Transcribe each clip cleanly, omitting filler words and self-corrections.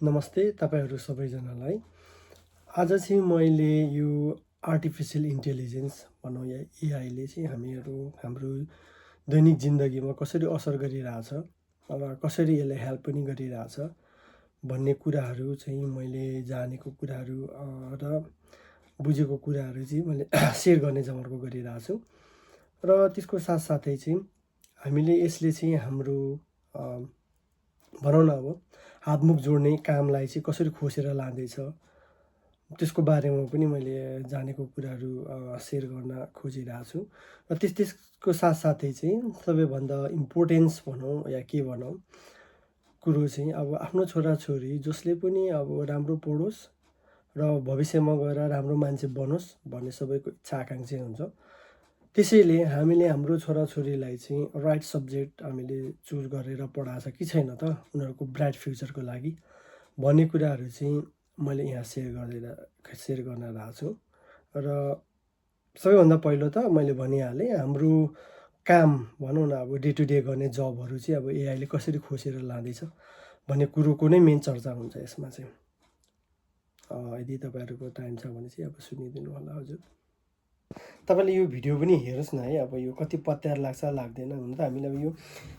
नमस्ते तपाईहरू सबैजनालाई। आज चाहिँ मैले यो आर्टिफिसियल इन्टेलिजेन्स भनौँ या एआईले चाहिँ हाम्रो दैनिक जिन्दगीमा कसरी असर गरिरहेछ र कसरी यसले हेल्प पनि गरिरहेछ भन्ने कुराहरू चाहिँ मैले जानेको कुराहरू र बुझेको कुराहरू चाहिँ मैले सेयर गर्ने जमर्को गरिरहेछु। र त्यसको साथसाथै चाहिँ हामीले यसले चाहिँ हाम्रो भनौँ न अब हातमुख जोड्ने कामलाई चाहिँ कसरी खोसेर लाँदैछ त्यसको बारेमा पनि मैले जानेको कुराहरू सेयर गर्न खोजिरहेको छु। र त्यसको साथसाथै चाहिँ सबैभन्दा इम्पोर्टेन्स भनौँ या के भनौँ कुरो चाहिँ अब आफ्नो छोराछोरी जसले पनि अब राम्रो पढोस् र भविष्यमा गएर राम्रो मान्छे बनोस् भन्ने सबैको इच्छा आकाङ्क्षा हुन्छ। त्यसैले हामीले हाम्रो छोराछोरीलाई चाहिँ राइट सब्जेक्ट हामीले चुज गरेर पढाएको छ कि छैन त उनीहरूको ब्राइट फ्युचरको लागि भन्ने कुराहरू चाहिँ मैले यहाँ सेयर गर्न रहेको छु। र सबैभन्दा पहिलो त मैले भनिहालेँ हाम्रो काम भनौँ न अब डे टु डे गर्ने जबहरू चाहिँ अब एआईले कसरी खोसेर लाँदैछ भन्ने कुरोको नै मेन चर्चा हुन्छ यसमा चाहिँ। यदि तपाईँहरूको टाइम छ भने चाहिँ अब सुनिदिनु होला हजुर। तपाईँले यो भिडियो पनि हेर्नुहोस् न है, अब यो कति पत्यार लाग्छ लाग्दैन हुन त हामीले अब यो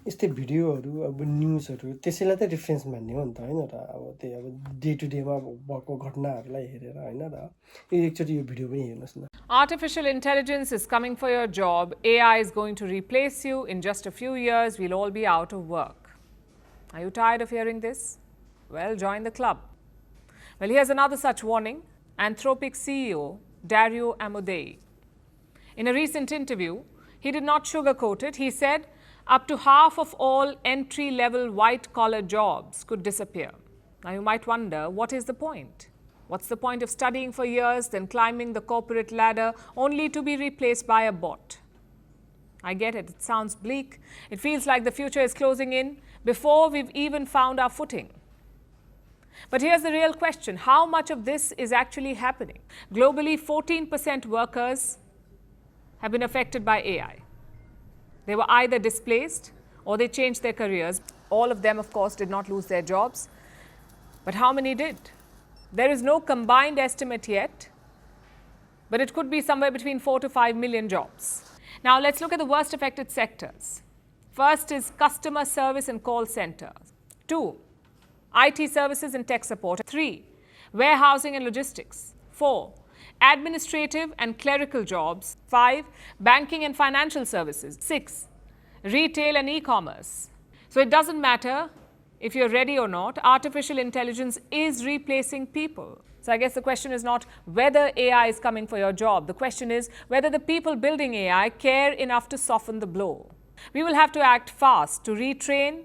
यस्तै भिडियोहरू अब न्युजहरू त्यसैलाई त रेफरेन्स मान्ने हो नि त होइन र अब त्यही अब डे टु डेमा भएको घटनाहरूलाई हेरेर होइन र एकचोटि यो भिडियो पनि हेर्नुहोस् न। Artificial intelligence is coming for your job. AI is going to replace you. In just a few years, we'll all be out of work. Are you tired of hearing this? Well, join the club. Well, here's another such warning. Anthropic CEO Dario Amodei. In a recent interview, he did not sugarcoat it. He said up to half of all entry-level white-collar jobs could disappear. Now, you might wonder, what is the point? What's the point of studying for years, then climbing the corporate ladder, only to be replaced by a bot? I get it. It sounds bleak. It feels like the future is closing in before we've even found our footing. But here's the real question. How much of this is actually happening? Globally, 14% workers have been affected by AI. They were either displaced or they changed their careers. All of them, of course, did not lose their jobs. But how many did? There is no combined estimate yet, but it could be somewhere between 4 to 5 million jobs. Now, let's look at the worst affected sectors. First is customer service and call centers. 2, IT services and tech support. 3, warehousing and logistics. 4, administrative and clerical jobs. 5, banking and financial services. 6, retail and e-commerce. So it doesn't matter if you're ready or not, artificial intelligence is replacing people. So I guess the question is not whether AI is coming for your job. The question is whether the people building AI care enough to soften the blow. We will have to act fast to retrain,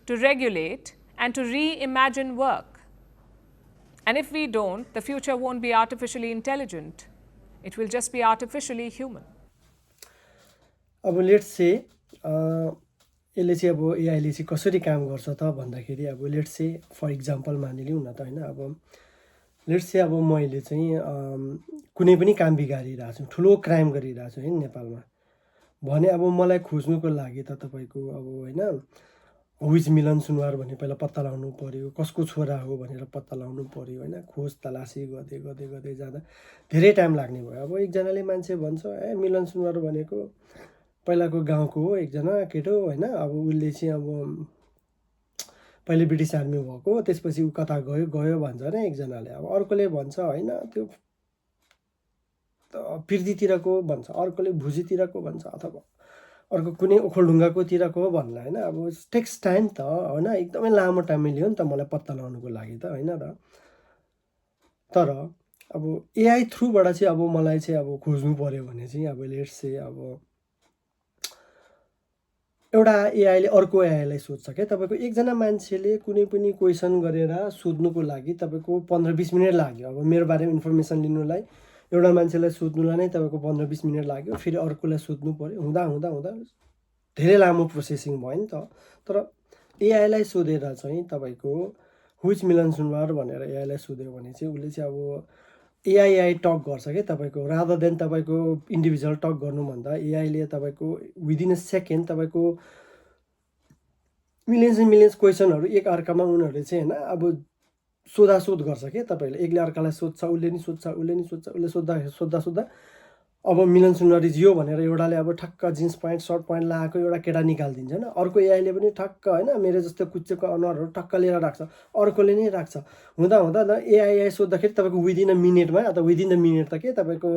to regulate, and to reimagine work. And if we don't, the future won't be artificially intelligent. It will just be artificially human. Let's say यसले चाहिँ अब एआईले चाहिँ कसरी काम गर्छ त भन्दाखेरि अब लेट्स से फर इक्जाम्पल मानिलिउँ न त होइन। अब लेट्स से अब मैले चाहिँ कुनै पनि काम बिगारिरहेको छु, ठुलो क्राइम गरिरहेको छु होइन नेपालमा भने अब मलाई खोज्नुको लागि त तपाईँको अब होइन हुइज मिलन सुनवार भन्ने पहिला पत्ता लगाउनु पऱ्यो, कसको छोरा हो भनेर पत्ता लगाउनु पऱ्यो होइन। खोज तलासी गर्दै गर्दै गर्दै जाँदा धेरै टाइम लाग्ने भयो। अब एकजनाले मान्छे भन्छ ए मिलन सुनवार भनेको पहिलाको गाउँको हो एकजना केटो होइन। अब उसले चाहिँ अब पहिले ब्रिटिस आर्मी भएको, त्यसपछि ऊ कता गयो गयो भन्छ होइन एकजनाले। अब अर्कोले भन्छ होइन त्यो पिर्दीतिरको भन्छ, अर्कोले भुजीतिरको भन्छ, अथवा अर्को कुनै ओखलढुङ्गाकोतिरको हो भन्ला होइन। अब टेक्स टाइम त होइन, एकदमै लामो टाइम लियो नि त मलाई पत्ता लगाउनुको लागि त होइन। र तर अब एआई थ्रुबाट चाहिँ अब मलाई चाहिँ अब खोज्नु पऱ्यो भने चाहिँ अब लेट्स से अब एउटा एआईले अर्को एआईलाई सोध्छ क्या। तपाईँको एकजना मान्छेले कुनै पनि क्वेसन गरेर सोध्नुको लागि तपाईँको 15-20 मिनट लाग्यो। अब मेरो बारेमा इन्फर्मेसन लिनुलाई एउटा मान्छेलाई सोध्नुलाई नै तपाईँको 15-20 मिनट लाग्यो, फेरि अर्कोलाई सोध्नु पऱ्यो, हुँदा हुँदा हुँदा धेरै लामो प्रोसेसिङ भयो नि त। तर एआईलाई सोधेर चाहिँ तपाईँको हुइज मिलन सुनवार भनेर एआईलाई सोध्यो भने चाहिँ उसले चाहिँ अब एआई टक गर्छ क्या तपाईँको, रादर देन तपाईँको इन्डिभिजुअल टक गर्नुभन्दा एआईले तपाईँको विदिन अ सेकेन्ड तपाईँको मिलियन्स एन्ड मिलियन्स क्वेसनहरू एक अर्कामा उनीहरूले चाहिँ होइन अब सोधासोध गर्छ क्या तपाईँले, एकले अर्कालाई सोध्छ, उसले नि सोध्छ, उसले सोद्धा अब मिलन सुन्दरी जियो भनेर एउटाले अब ठक्क जिन्स प्यान्ट सर्ट प्यान्ट लगाएको एउटा केटा निकालिदिन्छ होइन, अर्को एआईले पनि ठक्क होइन मेरो जस्तो कुच्चेको अनुहारहरू ठक्क लिएर राख्छ, अर्कोले नै राख्छ। हुँदा एआई सोद्धाखेरि तपाईँको विदिन अ मिनटमा अथवा विदिन द मिनट त के तपाईँको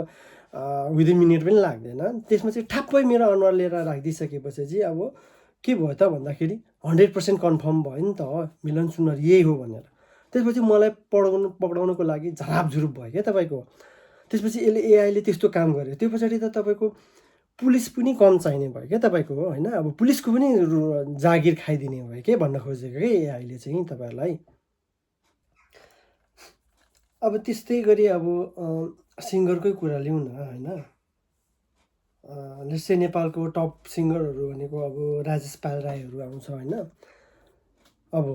विदिन मिनट पनि लाग्दैन, त्यसमा चाहिँ ठ्याप्पै मेरो अनुहार लिएर राखिदिइसकेपछि चाहिँ अब के भयो त भन्दाखेरि 100% कन्फर्म भयो नि त मिलन सुन्दर यही हो भनेर। त्यसपछि मलाई पक्राउनुको लागि झरापझुरुप भयो क्या तपाईँको। त्यसपछि एआईले त्यस्तो काम गर्यो, त्यो पछाडि त तपाईँको पुलिस पनि कम चाहिने भयो क्या तपाईँको होइन, अब पुलिसको पनि जागिर खाइदिने भयो के भन्न खोजेको क्या एआईले चाहिँ तपाईँहरूलाई। अब त्यस्तै गरी अब सिङ्गरकै कुरा लिउँ न होइन, जस्तै नेपालको टप सिङ्गरहरू भनेको अब राजेश पाल राईहरू आउँछ होइन, अब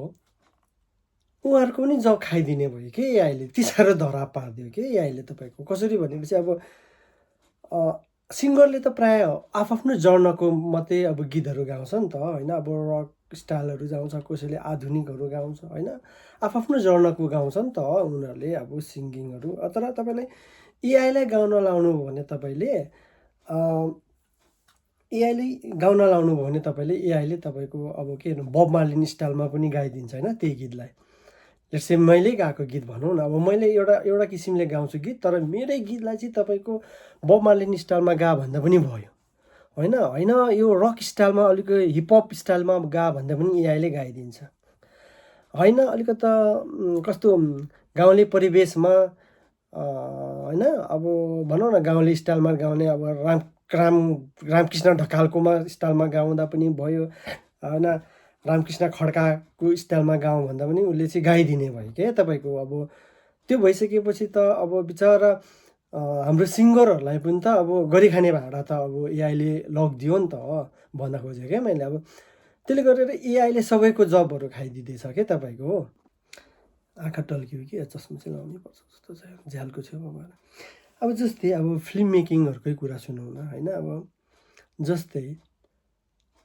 उहाँहरूको पनि जब खाइदिने भयो कि एआईले, यति साह्रो धरा पारिदियो कि एआईले तपाईँको। कसरी भनेपछि अब सिङ्गरले त प्राय आफ्नो जर्नरको मात्रै अब गीतहरू गाउँछ नि त होइन, अब रक स्टाइलहरू गाउँछ, कसैले आधुनिकहरू गाउँछ होइन, आफ्नो जर्नरको गाउँछ नि त उनीहरूले अब सिङ्गिङहरू। तर तपाईँले एआईलाई गाउन लाउनु भयो भने तपाईँले एआईले तपाईँको अब के बब मार्लिन स्टाइलमा पनि गाइदिन्छ होइन त्यही गीतलाई। जस्तै मैले गाएको गीत भनौँ न, अब मैले एउटा किसिमले गाउँछु गीत, तर मेरै गीतलाई चाहिँ तपाईँको बब मार्लिन स्टाइलमा गा भन्दा पनि भयो होइन, यो रक स्टाइलमा अलिक हिपहप स्टाइलमा गा भन्दा पनि एआईले गाइदिन्छ होइन। अलिकता कस्तो गाउँले परिवेशमा होइन, अब भनौँ न गाउँले स्टाइलमा गाउने, अब रामकृष्ण ढकालकोमा स्टाइलमा गाउँदा पनि भयो होइन, रामकृष्ण खड्काको स्टाइलमा गाउँ भन्दा पनि उसले चाहिँ गाइदिने भयो क्या तपाईँको। अब त्यो भइसकेपछि त अब बिचरा हाम्रो सिङ्गरहरूलाई पनि त अब गरिखाने भाडा त अब एआईले लगिदियो नि त भन्न खोजेँ क्या मैले। अब त्यसले गरेर एआईले सबैको जबहरू खाइदिँदैछ क्या तपाईँको। आँखा टल्कियो कि चस्मा चाहिँ लाउनै पर्छ जस्तो छ झ्यालको छेउमा भएर। अब जस्तै अब फिल्म मेकिङहरूकै कुरा सुनौँ न होइन, अब जस्तै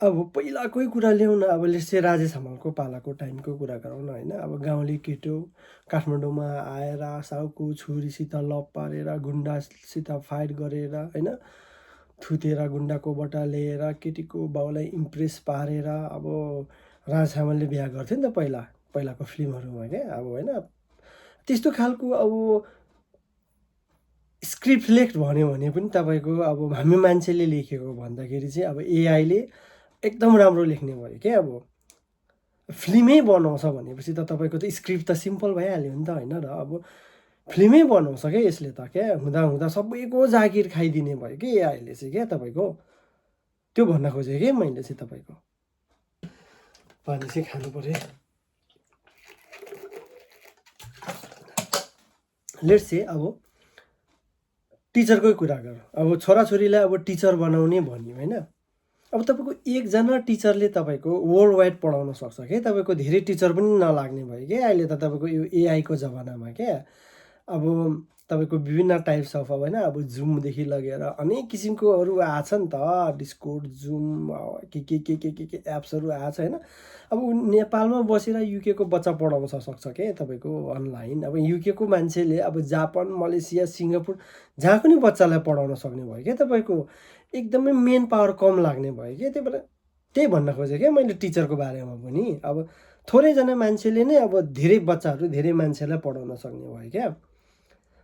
अब पहिलाकै कुरा ल्याउँ न, अब जस्तै राजेश हमालको पालाको टाइमको कुरा गरौँ न होइन। अब गाउँले केटो काठमाडौँमा आएर साउको छोरीसित लभ पारेर गुन्डासित फाइट गरेर होइन, थुतेर गुन्डाकोबाट लिएर केटीको बाउलाई इम्प्रेस पारेर अब राजेश हमालले बिहा गर्थ्यो नि त पहिलाको फिल्महरूमा क्या अब होइन। त्यस्तो खालको अब स्क्रिप्ट लेख भन्यो भने पनि तपाईँको अब हामी मान्छेले लेखेको भन्दाखेरि चाहिँ अब एआईले एकदम राम्रो लेख्ने भयो क्या। अब फिल्मै बनाउँछ भनेपछि त तपाईँको त स्क्रिप्ट त सिम्पल भइहाल्यो नि त होइन, र अब फिल्मै बनाउँछ क्या यसले त क्या, हुँदा सबैको जागिर खाइदिने भयो कि एआईले चाहिँ क्या तपाईँको। त्यो भन्न खोजेँ कि मैले चाहिँ तपाईँको। पानी चाहिँ खानु पऱ्यो। लेट्स से अब टिचरकै कुरा गरौँ, अब छोराछोरीलाई अब टिचर बनाउने भन्यो होइन। अब तपाईँको एकजना टिचरले तपाईँको वर्ल्ड वाइड पढाउन सक्छ क्या, तपाईँको धेरै टिचर पनि नलाग्ने भयो क्या अहिले त तपाईँको यो एआईको जमानामा क्या। अब तपाईँको विभिन्न टाइप्स अफ अब होइन, अब जुमदेखि लगेर अनेक किसिमकोहरू आएछ नि त, डिस्कोड जुम के एप्सहरू आएछ होइन। अब नेपालमा बसेर युकेको बच्चा पढाउन सक्छ क्या तपाईँको अनलाइन। अब युकेको मान्छेले अब जापान मलेसिया सिङ्गापुर जहाँ पनि बच्चालाई पढाउन सक्ने भयो क्या तपाईँको, एकदमै मेन पावर कम लाग्ने भयो क्या। त्यही भएर त्यही भन्न खोजेँ क्या मैले टिचरको बारेमा पनि। अब थोरैजना मान्छेले नै अब धेरै बच्चाहरू धेरै मान्छेलाई पढाउन सक्ने भयो क्या।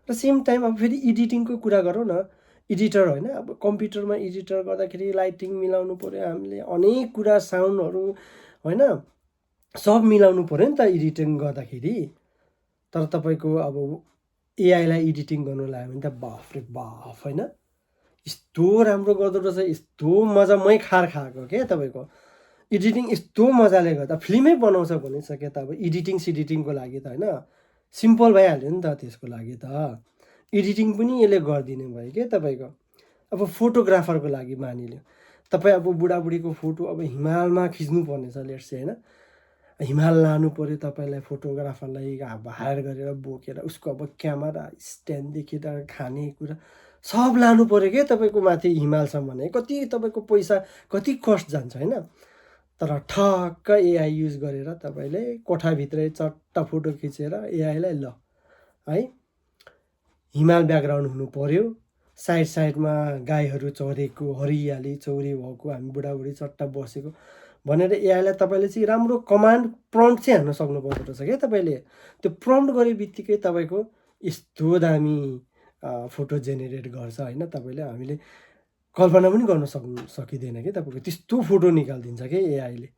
र सेम टाइम अब फेरि एडिटिङको कुरा गरौँ न, एडिटर होइन, अब कम्प्युटरमा एडिटर गर्दाखेरि लाइटिङ मिलाउनु पऱ्यो हामीले, अनेक कुरा साउन्डहरू होइन सब मिलाउनु पऱ्यो नि त एडिटिङ गर्दाखेरि। तर तपाईँको अब एआईलाई एडिटिङ गर्नु लाग्यो भने त बाफ रे बाफ होइन, यस्तो राम्रो गर्दो रहेछ, यस्तो मजा मै खाएको क्या तपाईँको। एडिटिङ यस्तो मजाले गर्दा फिल्मै बनाउँछ भनिसके त अब एडिटिङको लागि त होइन सिम्पल भइहाल्यो नि त, त्यसको लागि त एडिटिङ पनि यसले गरिदिने भयो क्या तपाईँको। अब फोटोग्राफरको लागि मानिलियो तपाईँ अब बुढाबुढीको फोटो अब हिमालमा खिच्नु पर्ने छ लेट्स चाहिँ होइन, हिमाल लानु पऱ्यो तपाईँलाई, फोटोग्राफरलाई अब हायर गरेर बोकेर उसको अब क्यामेरा स्ट्यान्डदेखि त खाने कुरा सब लानु पऱ्यो क्या तपाईँको माथि हिमालसम्म। कति तपाईँको पैसा कति कस्ट जान्छ होइन। तर ठक्क एआई युज गरेर तपाईँले कोठाभित्रै चट्ट फोटो खिचेर एआईलाई ल है हिमाल ब्याकग्राउन्ड हुनु पर्यो, साइडमा गाईहरू चरेको हरियाली चौरी भएको हामी बुढाबुढी चट्ट बसेको भनेर एआईलाई तपाईँले चाहिँ राम्रो कमान्ड प्रम्प्ट चाहिँ हान्न सक्नुपर्दो रहेछ क्या तपाईँले। त्यो प्रम्प्ट गरे बित्तिकै तपाईँको यस्तो दामी फोटो जेनेरेट गर्छ होइन, तपाईँले हामीले कल्पना पनि गर्न सकिँदैन कि तपाईँको त्यस्तो फोटो निकालिदिन्छ क्या एआईले।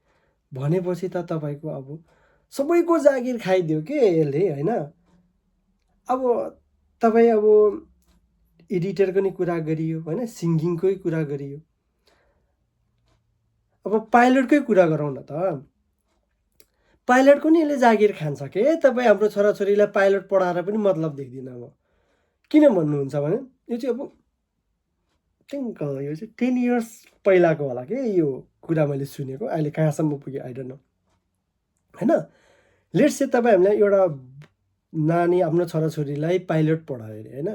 भनेपछि त तपाईँको अब सबैको जागिर खाइदियो के यसले होइन। अब तपाईँ अब एडिटरको नि कुरा गरियो होइन, सिङ्गिङकै कुरा गरियो, अब पाइलटकै कुरा गरौँ न त। पाइलटको नि यसले जागिर खान्छ के। तपाईँ हाम्रो छोराछोरीलाई पाइलट पढाएर पनि मतलब देख्दिनँ म। किन भन्नुहुन्छ भने यो चाहिँ अब थिङ्क यो चाहिँ 10 इयर्स पहिलाको होला कि यो कुरा मैले सुनेको, अहिले कहाँसम्म पुग्यो आई डोन्ट नो होइन। लेट्स से तपाईँ हामीलाई एउटा नानी आफ्नो छोराछोरीलाई पाइलट पढायो अरे होइन,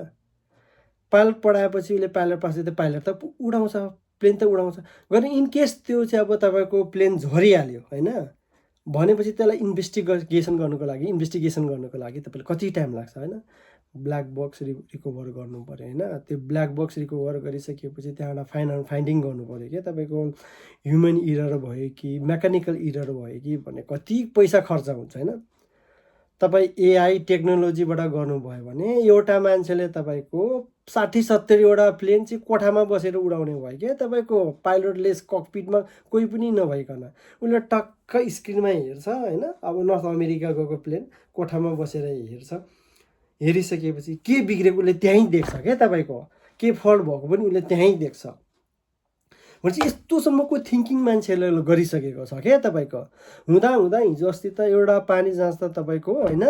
पाइलट पढाएपछि उसले पाइलट पास त पाइलट त उडाउँछ, प्लेन त उडाउँछ। गर्ने इनकेस त्यो चाहिँ अब तपाईँको प्लेन झरिहाल्यो होइन भनेपछि त्यसलाई इन्भेस्टिगेसन गर्नुको लागि तपाईँले कति टाइम लाग्छ होइन। ब्ल्याक बक्स रिकभर गर्नु पऱ्यो होइन। त्यो ब्ल्याक बक्स रिकभर गरिसकेपछि त्यहाँबाट फाइन्डिङ गर्नु पऱ्यो क्या। तपाईँको ह्युमन इरर भयो कि मेकानिकल इरर भयो कि भन्ने कति पैसा खर्च हुन्छ होइन। तपाईँ एआई टेक्नोलोजीबाट गर्नुभयो भने एउटा मान्छेले तपाईँको 60-70वटा प्लेन चाहिँ कोठामा बसेर उडाउने भयो क्या। तपाईँको पाइलटलेस ककपिटमा कोही पनि नभइकन उसले टक्क स्क्रिनमा हेर्छ होइन। अब नर्थ अमेरिका गएको प्लेन कोठामा बसेर हेर्छ, हेरिसकेपछि के बिग्रेको उसले त्यहीँ देख्छ क्या। तपाईँको के फल्ट भएको पनि उसले त्यहीँ देख्छ। भनेपछि यस्तोसम्मको थिङ्किङ मान्छेहरूले गरिसकेको छ क्या। तपाईँको हुँदा हिजो अस्ति त एउटा पानी जाँच त तपाईँको होइन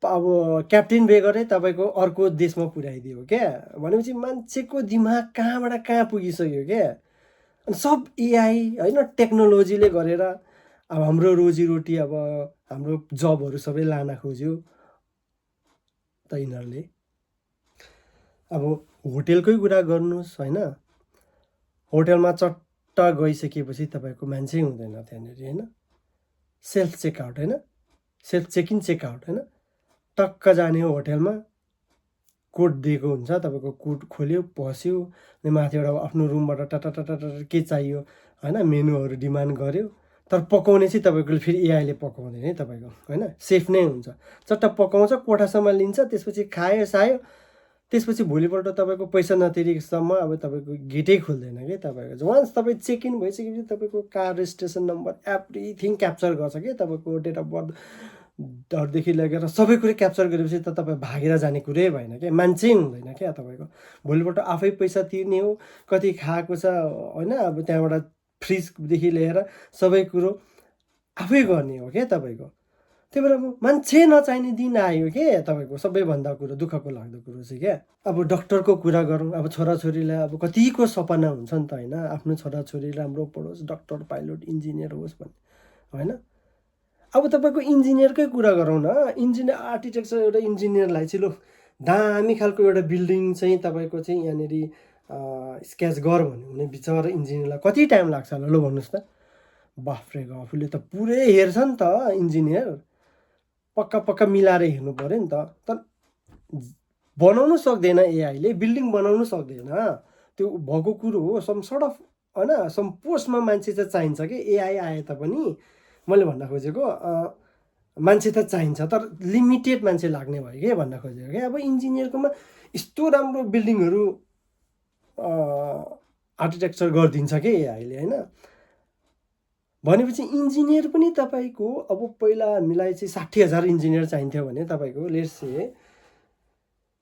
अब क्याप्टेन बेगरै तपाईँको अर्को देशमा पुर्याइदियो क्या। भनेपछि मान्छेको दिमाग कहाँबाट कहाँ पुगिसक्यो क्या। अनि सब एआई होइन टेक्नोलोजीले गरेर अब हाम्रो रोजीरोटी अब हाम्रो जबहरू सबै लान खोज्यो त यिनीहरूले। अब होटेलकै कुरा गर्नुहोस् होइन, होटेलमा चट्ट गइसकेपछि तपाईँको मान्छे हुँदैन त्यहाँनिर होइन। सेल्फ चेकआउट होइन, सेल्फ चेक इन चेकआउट होइन। टक्क जाने हो होटेलमा, कोड दिएको हुन्छ, तपाईँको कोड खोल्यो पस्यो अनि माथिबाट आफ्नो रुमबाट टटटट के चाहियो होइन मेनुहरू डिमान्ड गर्यो। तर पकाउने चाहिँ तपाईँको फेरि एआईले पकाउँदैन है तपाईँको होइन, सेफ नै हुन्छ। चट्ट पकाउँछ, कोठासम्म लिन्छ, त्यसपछि खायो सायो, त्यसपछि भोलिपल्ट तपाईँको पैसा नतिरेसम्म अब तपाईँको गेटै खुल्दैन कि। तपाईँको वान्स तपाईँ चेक इन भइसकेपछि तपाईँको car registration number everything capture गर्छ कि। तपाईँको डेट अफ बर्थदेखि लगेर सबै कुरो क्याप्चर गरेपछि त तपाईँ भागेर जाने कुरै भएन क्या, मान्छे हुँदैन क्या। तपाईँको भोलिपल्ट आफै पैसा तिर्ने हो, कति खाएको छ होइन, अब त्यहाँबाट फ्रिजदेखि लिएर सबै कुरो आफै गर्ने हो क्या तपाईँको। त्यही भएर अब मान्छे नचाहिने दिन आयो के तपाईँको। सबैभन्दा कुरो दुःखको लाग्दो कुरो चाहिँ क्या। अब डक्टरको कुरा गरौँ, अब छोराछोरीलाई अब कतिको सपना हुन्छ नि त होइन, आफ्नो छोराछोरी राम्रो पढोस्, डक्टर पाइलट इन्जिनियर होस् भन्ने होइन। अब तपाईँको इन्जिनियरकै कुरा गरौँ न, इन्जिनियर आर्किटेक्चर एउटा इन्जिनियरलाई चाहिँ लु दामी खालको एउटा बिल्डिङ चाहिँ तपाईँको चाहिँ यहाँनिर स्केच गर भन्यो भने बिचरा इन्जिनियरलाई कति टाइम लाग्छ होला लु भन्नुहोस् त। बाफ्रे गफले त पुरै हेर्छ नि त इन्जिनियर, पक्का मिलाएर हेर्नु पऱ्यो नि त। तर बनाउनु सक्दैन एआईले, बिल्डिङ बनाउनु सक्दैन, त्यो भएको कुरो हो। सम सर्ट अफ होइन सम पोस्टमा मान्छे चाहिँ चाहिन्छ कि। एआई आए तापनि मैले भन्न खोजेको मान्छे त चाहिन्छ तर लिमिटेड मान्छे लाग्ने भयो क्या भन्न खोजेको क्या। अब इन्जिनियरकोमा यस्तो राम्रो बिल्डिङहरू आर्किटेक्चर गरिदिन्छ कि एआईले होइन। भनेपछि इन्जिनियर पनि तपाईँको अब पहिला हामीलाई चाहिँ 60,000 इन्जिनियर चाहिन्थ्यो भने तपाईँको लेट्स से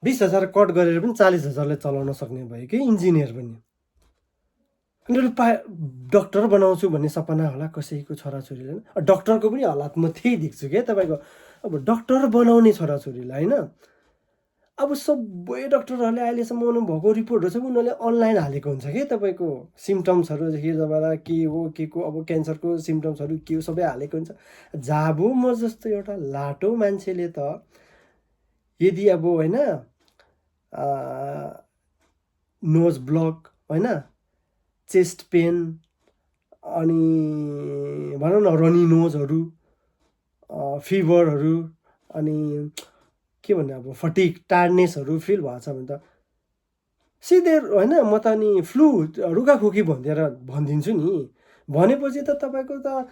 20,000 कट गरेर पनि 40,000ले चलाउन सक्ने भयो कि इन्जिनियर पनि। अनि डक्टर बनाउँछु भन्ने सपना होला कसैको छोराछोरीले, डक्टरको पनि हालत म त्यही देख्छु क्या तपाईँको। अब डक्टर बनाउने छोराछोरीलाई होइन, अब सबै डक्टरहरूले अहिलेसम्म भएको रिपोर्टहरू छ उनीहरूले अनलाइन हालेको हुन्छ कि। तपाईँको सिम्टम्सहरूदेखि तपाईँलाई के हो के को अब क्यान्सरको सिम्टम्सहरू के हो सबै हालेको हुन्छ। जाबो म जस्तो एउटा लाटो मान्छेले त यदि अब होइन नोज ब्लक होइन, चेस्ट पेन अनि भनौँ न रनी नोजहरू, फिभरहरू, अनि के भन्ने अब फटिक टायर्डनेसहरू फिल भएको छ भने त सिधै होइन म त अनि फ्लू रुगाखोकी भनिदिन्छु नि। भनेपछि त तपाईँको त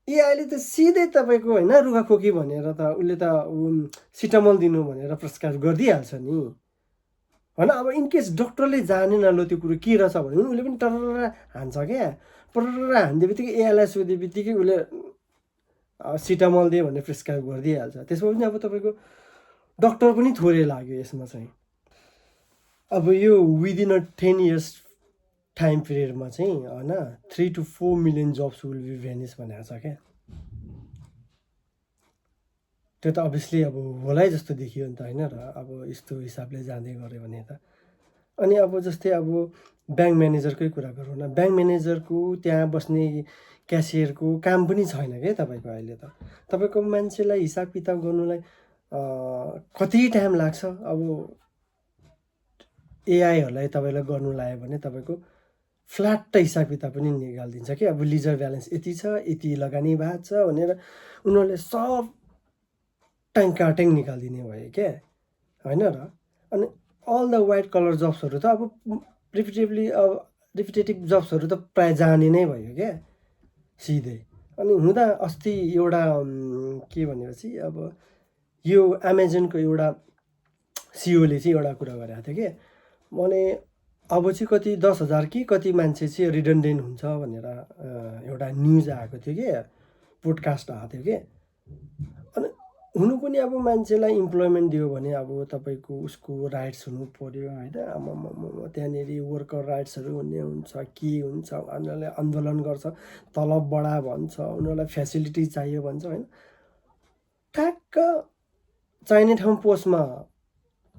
एआईले त सिधै तपाईँको होइन रुगाखोकी भनेर त उसले त सिटामोल दिनु भनेर प्रिस्क्राइब गरिदिइहाल्छ नि होइन। अब इनकेस डक्टरले जानेन ल त्यो कुरो के रहेछ भने उसले पनि टर्र हान्छ क्या। टर्र हान्ने बित्तिकै एआईलाई सोधे बित्तिकै उसले सिटामोल दियो भनेर प्रिस्क्राइब गरिदिइहाल्छ। त्यसमा पनि अब तपाईँको डक्टर पनि थोरै लाग्यो यसमा चाहिँ। अब यो विदिन अ 10 years टाइम पिरियडमा चाहिँ होइन 3 to 4 million jobs will be vanish भनेको छ क्या। त्यो त अभियसली अब होला जस्तो देखियो नि त होइन र अब यस्तो हिसाबले जाँदै गऱ्यो भने त। अनि अब जस्तै अब ब्याङ्क म्यानेजरकै कुरा गरौँ न, ब्याङ्क म्यानेजरको त्यहाँ बस्ने क्यासियरको काम पनि छैन क्या तपाईँको अहिले त। तपाईँको मान्छेलाई हिसाब किताब गर्नुलाई कति टाइम लाग्छ। अब एआईहरूलाई तपाईँलाई गर्नु लाग्यो भने तपाईँको फ्ल्याट हिसाब किताब पनि निकालिदिन्छ कि अब लिजर ब्यालेन्स यति छ, यति लगानी भएको छ भनेर उनीहरूले सब ट्याङ निकालिदिने भयो क्या होइन र। अनि अल द वाइट कलर जब्सहरू त अब रिपिटेटिभ जब्सहरू त प्रायः जाने नै भयो क्या सिधै। अनि हुँदा अस्ति एउटा के भनेपछि अब यो एमाजोनको एउटा सिओले चाहिँ एउटा कुरा गरेको थियो कि भने अब चाहिँ कति 10,000 कि कति मान्छे चाहिँ रिडन्डेन्ट हुन्छ भनेर एउटा न्युज आएको थियो कि, पोडकास्ट आएको थियो कि। अनि हुनु पनि अब मान्छेलाई इम्प्लोइमेन्ट दियो भने अब तपाईँको उसको राइट्स हुनु पऱ्यो होइन। त्यहाँनिर वर्कर राइट्सहरू हुने हुन्छ के हुन्छ, उनीहरूले आन्दोलन गर्छ, तलब बढा भन्छ, उनीहरूलाई फेसिलिटी चाहियो भन्छ होइन। ठ्याक्क चाहिने ठाउँ पोस्टमा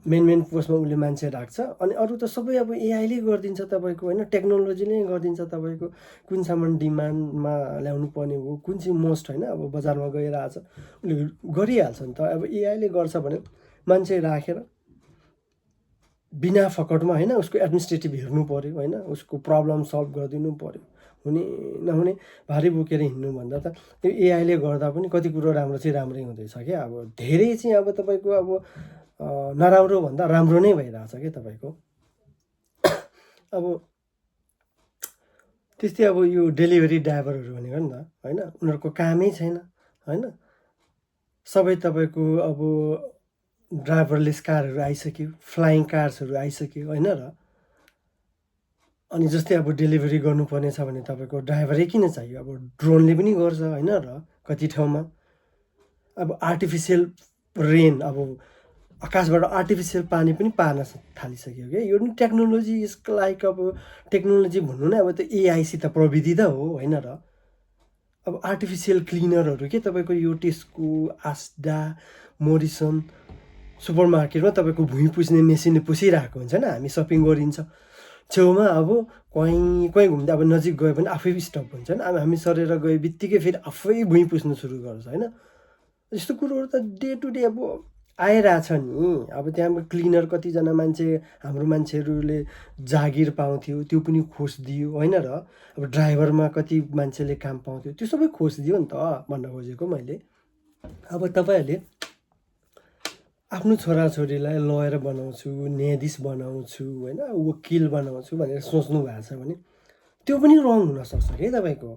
मेन पोस्टमा उसले मान्छे राख्छ अनि अरू त सबै अब एआईले गरिदिन्छ तपाईँको होइन। टेक्नोलोजीले गरिदिन्छ तपाईँको कुनसम्म डिमान्डमा ल्याउनु पर्ने हो, कुन चाहिँ मोस्ट होइन अब बजारमा गइरहेछ उसले गरिहाल्छ नि त। अब एआईले गर्छ भने मान्छे राखेर बिना फकटमा होइन उसको एडमिनिस्ट्रेटिभ हेर्नु पऱ्यो होइन, उसको प्रब्लम सल्भ गरिदिनु पऱ्यो। हुने नहुने भारी बोकेर हिँड्नुभन्दा त यो एआईले गर्दा पनि कति कुरो राम्रो चाहिँ राम्रै हुँदैछ क्या। अब धेरै चाहिँ अब तपाईँको अब नराम्रो भन्दा राम्रो नै भइरहेछ क्या तपाईँको। अब त्यस्तै अब यो डेलिभरी ड्राइभरहरू भनेको नि त होइन, उनीहरूको कामै छैन होइन। सबै तपाईँको अब ड्राइभरलेस कारहरू आइसक्यो, फ्लाइङ कार्सहरू आइसक्यो होइन र। अनि जस्तै अब डेलिभरी गर्नुपर्ने छ भने तपाईँको ड्राइभरै किन चाहियो, अब ड्रोनले पनि गर्छ होइन र कति ठाउँमा। अब आर्टिफिसियल रेन, अब आकाशबाट आर्टिफिसियल पानी पनि पार्न थालिसक्यो क्या। यो पनि टेक्नोलोजी यसको लाइक अब टेक्नोलोजी भन्नु नै अब त्यो एआईसित प्रविधि त हो होइन र। अब आर्टिफिसियल क्लिनरहरू के तपाईँको यो टेस्को, आस्डा, मोरिसन सुपर मार्केटमा तपाईँको भुइँ पुस्ने मेसिनले पुसिरहेको हुन्छ होइन। हामी सपिङ गरिन्छ छेउमा अब कहीँ घुम्दा अब नजिक गयो भने आफै स्टप हुन्छ होइन। अब हामी सरेर गए बित्तिकै फेरि आफै भुइँ पुस्नु सुरु गर्छ होइन। यस्तो कुरोहरू त डे टु डे अब आइरहेछ नि। अब त्यहाँ क्लिनर कतिजना मान्छे हाम्रो मान्छेहरूले जागिर पाउँथ्यो त्यो पनि खोजिदियो होइन र। अब ड्राइभरमा कति मान्छेले काम पाउँथ्यो त्यो सबै खोजिदियो नि त भन्न खोजेको मैले। अब तपाईँहरूले आफ्नो छोराछोरीलाई लयर बनाउँछु, न्यायाधीश बनाउँछु होइन, वकिल बनाउँछु भनेर सोच्नु भएको छ भने त्यो पनि रङ हुनसक्छ क्या तपाईँको।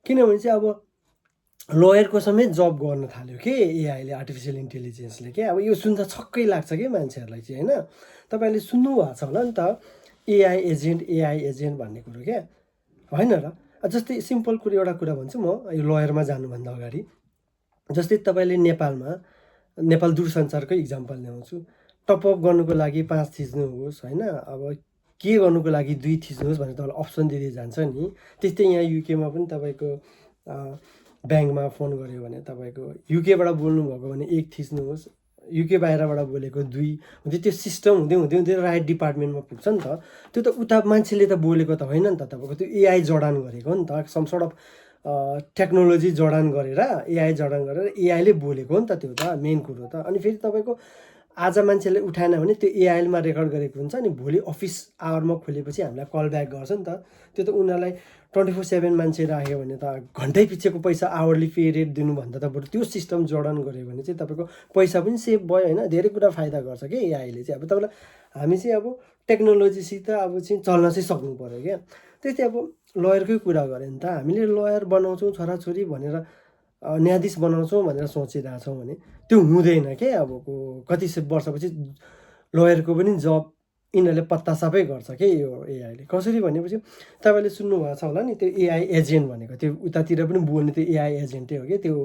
किनभने चाहिँ अब लयरको समेत जब गर्न थाल्यो के एआईले, आर्टिफिसियल इन्टेलिजेन्सले क्या। अब यो सुन्दा छक्कै लाग्छ कि मान्छेहरूलाई चाहिँ होइन। तपाईँहरूले सुन्नुभएको छ होला नि त एआई एजेन्ट भन्ने कुरो क्या होइन र। जस्तै सिम्पल कुरो एउटा कुरा भन्छु म यो लयरमा जानुभन्दा अगाडि। जस्तै तपाईँले नेपाल दूरसञ्चारकै इक्जाम्पल ल्याउँछु। टपअप गर्नुको लागि 5 थिच्नुहोस् होइन, अब के गर्नुको लागि 2 थिच्नुहोस् भनेर तपाईँलाई अप्सन दिँदै जान्छ नि। त्यस्तै यहाँ युकेमा पनि तपाईँको ब्याङ्कमा फोन गऱ्यो भने तपाईँको युकेबाट बोल्नुभएको भने 1 थिच्नुहोस्, युके बाहिरबाट बोलेको 2 हुँदै त्यो सिस्टम हुँदै राइट डिपार्टमेन्टमा पुग्छ नि त। त्यो त उता मान्छेले त बोलेको त होइन नि त, तपाईँको त्यो एआई जडान गरेको नि त। सम सर्ट अफ टेक्नोलोजी जडान गरेर एआई जडान गरेर एआईले बोलेको हो नि त त्यो त मेन कुरो त। अनि फेरि तपाईँको आज मान्छेले उठाएन भने त्यो एआईमा रेकर्ड गरेको हुन्छ अनि भोलि अफिस आवरमा खोलेपछि हामीलाई कल ब्याक गर्छ नि त। त्यो त उनीहरूलाई 24/7 मान्छे राख्यो भने त घन्टै पछिको पैसा आवरली पे रेट दिनुभन्दा त बरु त्यो सिस्टम जडान गऱ्यो भने चाहिँ तपाईँको पैसा पनि सेभ भयो होइन। धेरै कुरा फाइदा गर्छ कि एआईले चाहिँ। अब तपाईँलाई हामी चाहिँ अब टेक्नोलोजीसित अब चाहिँ चल्न चाहिँ सक्नु पऱ्यो क्या। त्यस्तै अब लयरकै कुरा गऱ्यो भने त हामीले लयर बनाउँछौँ छोराछोरी भनेर न्यायाधीश बनाउँछौँ भनेर सोचिरहेछौँ भने त्यो हुँदैन क्या। अबको कति वर्षपछि लयरको पनि जब यिनीहरूले पत्ता सबै गर्छ कि यो एआईले। कसरी भनेपछि तपाईँले सुन्नुभएको छ होला नि त्यो एआई एजेन्ट भनेको, त्यो उतातिर पनि बोल्ने त्यो एआई एजेन्टै हो कि, त्यो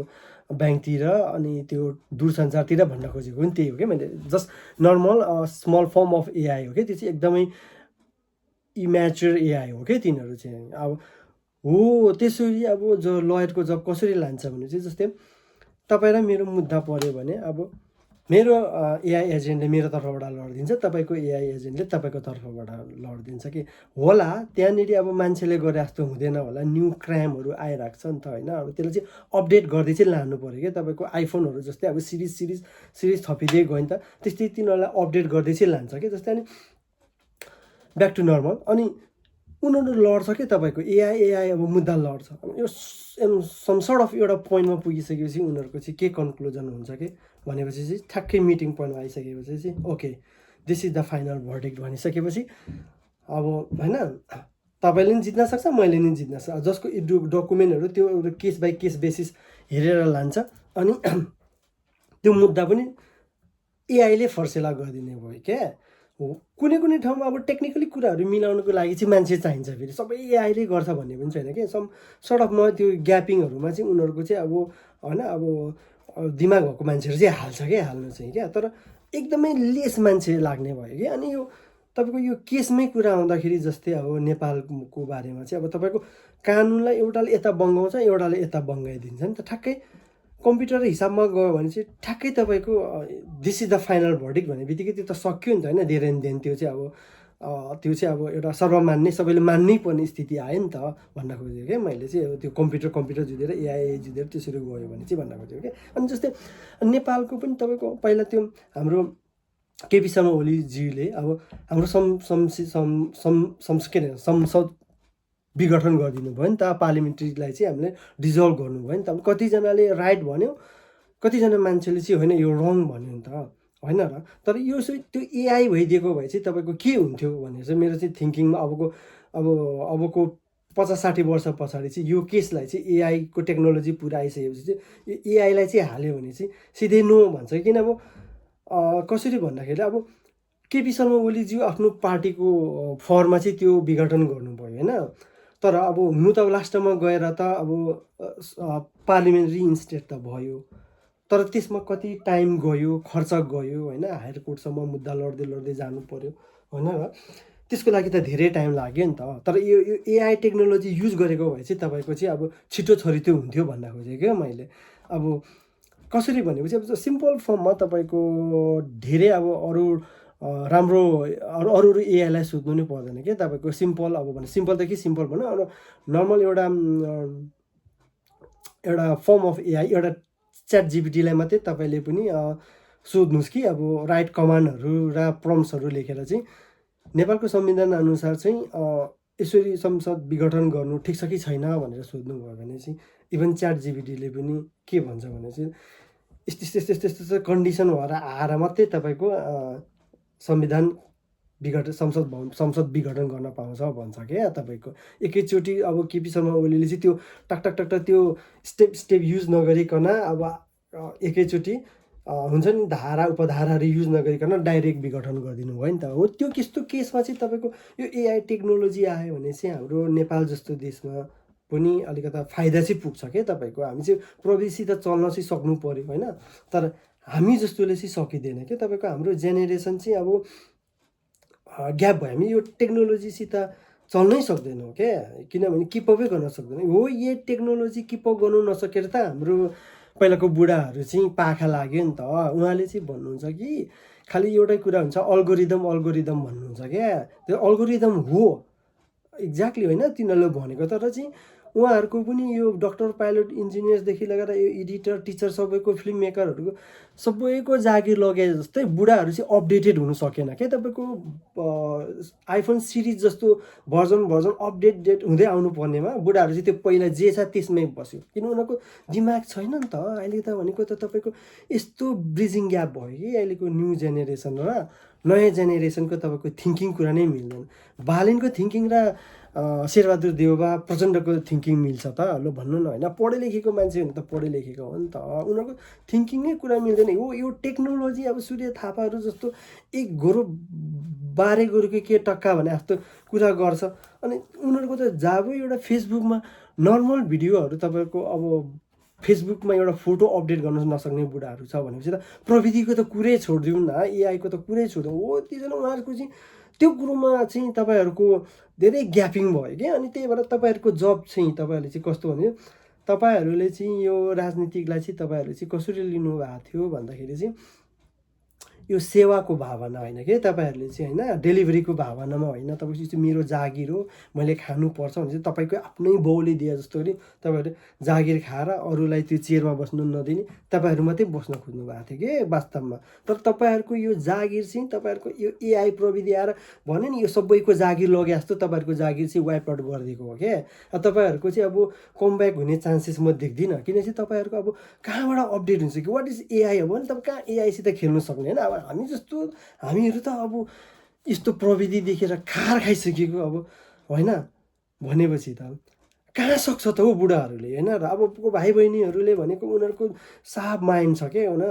ब्याङ्कतिर अनि त्यो दूरसञ्चारतिर भन्न खोजेको पनि त्यही हो कि। मैले just normal small form of AI हो कि त्यो चाहिँ, एकदमै इम्याच्योर एआई हो कि तिनीहरू चाहिँ। अब हो त्यसरी अब जो लयरको जब कसरी लान्छ भने चाहिँ जस्तै तपाईँ र मेरो मुद्दा पऱ्यो भने अब मेरो एआई एजेन्टले मेरो तर्फबाट लडिदिन्छ, तपाईँको एआई एजेन्टले तपाईँको तर्फबाट लडिदिन्छ कि होला। त्यहाँनिर अब मान्छेले गरे जस्तो हुँदैन होला, न्यू क्राइमहरू आइरहेको छ नि त होइन। अब त्यसलाई चाहिँ अपडेट गर्दै चाहिँ लानु पऱ्यो क्या। तपाईँको आइफोनहरू जस्तै अब सिरिज थपिँदै गयो नि त, त्यस्तै तिनीहरूलाई अपडेट गर्दै चाहिँ लान्छ कि। जस्तै अनि ब्याक टु नर्मल अनि उनीहरू लड्छ कि तपाईँको एआई अब मुद्दा लड्छ। यो सम सर्ट अफ एउटा पोइन्टमा पुगिसकेपछि उनीहरूको चाहिँ के कन्क्लुजन हुन्छ कि भनेपछि चाहिँ ठ्याक्कै मिटिङ पोइन्टमा आइसकेपछि चाहिँ okay this is the final verdict भनिसकेपछि अब होइन तपाईँले पनि जित्न सक्छ, मैले पनि जित्न सक्छ। जसको डकुमेन्टहरू त्यो एउटा केस बाई केस बेसिस हेरेर लान्छ अनि त्यो मुद्दा पनि एआईले फर्सेला गरिदिने भयो क्या। हो कुनै ठाउँमा अब टेक्निकली कुराहरू मिलाउनुको लागि चाहिँ मान्छे चाहिन्छ, फेरि सबै एआईले गर्छ भन्ने पनि छैन कि। सम सर्ट अफ त्यो ग्यापिङहरूमा चाहिँ उनीहरूको चाहिँ अब होइन अब दिमाग भएको मान्छेहरू चाहिँ हाल्छ क्या, हाल्नु चाहिँ क्या। तर एकदमै लेस मान्छे लाग्ने भयो कि। अनि यो तपाईँको यो केसमै कुरा आउँदाखेरि जस्तै अब नेपालको बारेमा चाहिँ अब तपाईँको कानुनलाई एउटाले यता बङ्गाउँछ एउटाले यता बङ्गाइदिन्छ नि त। ठ्याक्कै कम्प्युटर हिसाबमा गयो भने चाहिँ ठ्याक्कै तपाईँको this is the final verdict भन्ने बित्तिकै त्यो त सक्यो नि त होइन। देन त्यो चाहिँ अब एउटा सर्वमान्य सबैले मान्नै पर्ने स्थिति आयो नि त भन्न खोजेको क्या मैले चाहिँ। अब त्यो कम्प्युटर जुधेर एआई जुधेर त्यसरी गयो भने चाहिँ भन्न खोजेको क्या। अनि जस्तै नेपालको पनि तपाईँको पहिला त्यो हाम्रो केपी शर्मा ओलीज्यूले अब हाम्रो संसद विघटन गरिदिनु भयो नि त, पार्लिमेन्ट्रीलाई चाहिँ हामीले डिजल्भ गर्नुभयो नि त। अब कतिजनाले राइट भन्यो, कतिजना मान्छेले चाहिँ होइन यो रङ भन्यो नि त होइन र। तर यो चाहिँ त्यो एआई भइदिएको भए चाहिँ तपाईँको के हुन्थ्यो भने चाहिँ मेरो चाहिँ थिङ्किङमा अबको 50-60 वर्ष पछाडि चाहिँ यो केसलाई चाहिँ एआईको टेक्नोलोजी पुरा आइसकेपछि चाहिँ यो एआईलाई चाहिँ हाल्यो भने चाहिँ सिधै नो भन्छ। किन अब कसरी भन्दाखेरि अब केपी शर्मा ओलीज्यू आफ्नो पार्टीको फर्ममा चाहिँ त्यो विघटन गर्नुभयो होइन। तर अब हुनु त लास्टमा गएर त अब पार्लिमेन्ट रिइन्स्टेट त भयो, तर त्यसमा कति टाइम गयो, खर्च गयो होइन। हायर कोर्टसम्म मुद्दा लड्दै जानु पर्यो होइन र। त्यसको लागि त धेरै टाइम लाग्यो नि त। तर यो एआई टेक्नोलोजी युज गरेको भए चाहिँ तपाईँको चाहिँ अब छिटो छरितो हुन्थ्यो भन्न खोजेको क्या मैले। अब कसरी भनेपछि अब सिम्पल फर्ममा तपाईँको धेरै अब अरू राम्रो अरू एआईलाई सोध्नु नै पर्दैन क्या। तपाईँको सिम्पल अब भने सिम्पल त के सिम्पल भनौँ अब नर्मल एउटा फर्म अफ एआई एउटा च्याट जिपिटीलाई मात्रै तपाईँले पनि सोध्नुहोस् कि अब राइट कमान्डहरू र प्रम्प्ट्सहरू लेखेर चाहिँ नेपालको संविधान अनुसार चाहिँ यसरी संसद विघटन गर्नु ठिक छ कि छैन भनेर सोध्नुभयो भने चाहिँ इभन च्याट जिपिटीले पनि के भन्छ भने चाहिँ यस्तो कन्डिसन भएर आएर मात्रै तपाईँको संविधान संसद विघटन गर्न पाउँछ भन्छ क्या। तपाईँको एकैचोटि अब केपी शर्मा ओलीले चाहिँ त्यो टक त्यो स्टेप युज नगरिकन अब एकैचोटि हुन्छ नि धारा उपधाराहरू युज नगरिकन डाइरेक्ट विघटन गरिदिनु भयो नि त। हो त्यो त्यस्तो केसमा चाहिँ तपाईँको यो एआई टेक्नोलोजी आयो भने चाहिँ हाम्रो नेपाल जस्तो देशमा पनि अलिकता फाइदा चाहिँ पुग्छ क्या। तपाईँको हामी चाहिँ प्रविधिसित चल्न चाहिँ सक्नु पऱ्यो होइन। तर हामी जस्तोले चाहिँ सकिँदैन क्या। तपाईँको हाम्रो जेनेरेसन चाहिँ अब ग्याप भयो, हामी यो टेक्नोलोजीसित चल्नै सक्दैनौँ क्या। किनभने किपअपै गर्न सक्दैनौँ। हो यो टेक्नोलोजी किपअप गर्नु नसकेर त हाम्रो पहिलाको बुढाहरू चाहिँ पाखा लाग्यो नि त। उहाँले चाहिँ भन्नुहुन्छ कि खालि एउटै कुरा हुन्छ अल्गोरिदम भन्नुहुन्छ क्या। त्यो अल्गोरिदम हो एक्ज्याक्टली होइन तिनीहरूले भनेको, तर चाहिँ उहाँहरूको पनि यो डक्टर पाइलट इन्जिनियर्सदेखि लगेर यो एडिटर टिचर सबैको फिल्म मेकरहरूको सबैको जागिर लगे जस्तै बुढाहरू चाहिँ अपडेटेड हुनु सकेन क्या तपाईँको आइफोन सिरिज जस्तो भर्जन अपडेट हुँदै आउनु पर्नेमा बुढाहरू चाहिँ त्यो पहिला जे छ त्यसमै बस्यो किन उनीहरूको दिमाग छैन नि त अहिले त भनेको त तपाईँको यस्तो ब्रिजिङ ग्याप भयो कि अहिलेको न्यू जेनेरेसन र नयाँ जेनेरेसनको तपाईँको थिङ्किङ कुरा नै मिल्दैन बालिनको थिङ्किङ र शेरबहादुर देउवा प्रचण्डको थिङ्किङ मिल्छ त ल भन्नु न होइन पढे लेखेको मान्छे भने त पढे लेखेको हो नि त उनीहरूको थिङ्किङै कुरा मिल्दैन यो टेक्नोलोजी अब सूर्य थापाहरू जस्तो एक गोरु 12 गोरुको के टक्का भने जस्तो कुरा गर्छ अनि उनीहरूको त जाबो एउटा फेसबुकमा नर्मल भिडियोहरू तपाईँको अब फेसबुकमा एउटा फोटो अपडेट गर्न नसक्ने बुढाहरू छ भनेपछि त प्रविधिको त कुरै छोडिदिउँ न एआईको त कुरै छोडिदिउँ हो त्यसैले उहाँहरूको चाहिँ त्यो कुरोमा चाहिँ तपाईँहरूको धेरै ग्यापिङ भयो क्या अनि त्यही भएर तपाईँहरूको जब चाहिँ तपाईँहरूले चाहिँ कस्तो भने तपाईँहरूले चाहिँ यो राजनीतिकलाई चाहिँ तपाईँहरूले चाहिँ कसरी लिनुभएको थियो भन्दाखेरि चाहिँ यो सेवाको भावना होइन कि तपाईँहरूले चाहिँ होइन डेलिभरीको भावनामा होइन तपाईँको चाहिँ मेरो जागिर हो मैले खानुपर्छ भने चाहिँ तपाईँको आफ्नै बाउले दिए जस्तो गरी तपाईँहरूले जागिर खाएर अरूलाई त्यो चेयरमा बस्नु नदिने तपाईँहरू मात्रै बस्न खोज्नु भएको थियो कि वास्तवमा तर तपाईँहरूको यो जागिर चाहिँ तपाईँहरूको यो एआई प्रविधि आएर भन्यो नि यो सबैको जागिर लगे जस्तो तपाईँहरूको जागिर चाहिँ वाइप आउट गरिदिएको हो क्या तपाईँहरूको चाहिँ अब कमब्याक हुने चान्सेस म देख्दिनँ किनकि तपाईँहरूको अब कहाँबाट अपडेट हुन्छ कि वाट इज एआई हो भने तपाईँ कहाँ एआईसित खेल्नु सक्ने होइन अब हामी जस्तो हामीहरू त अब यस्तो प्रविधि देखेर खार खाइसकेको अब होइन भनेपछि त कहाँ सक्छ त हौ बुढाहरूले होइन र अब भाइ बहिनीहरूले भनेको उनीहरूको साफ माइन्ड छ क्या होइन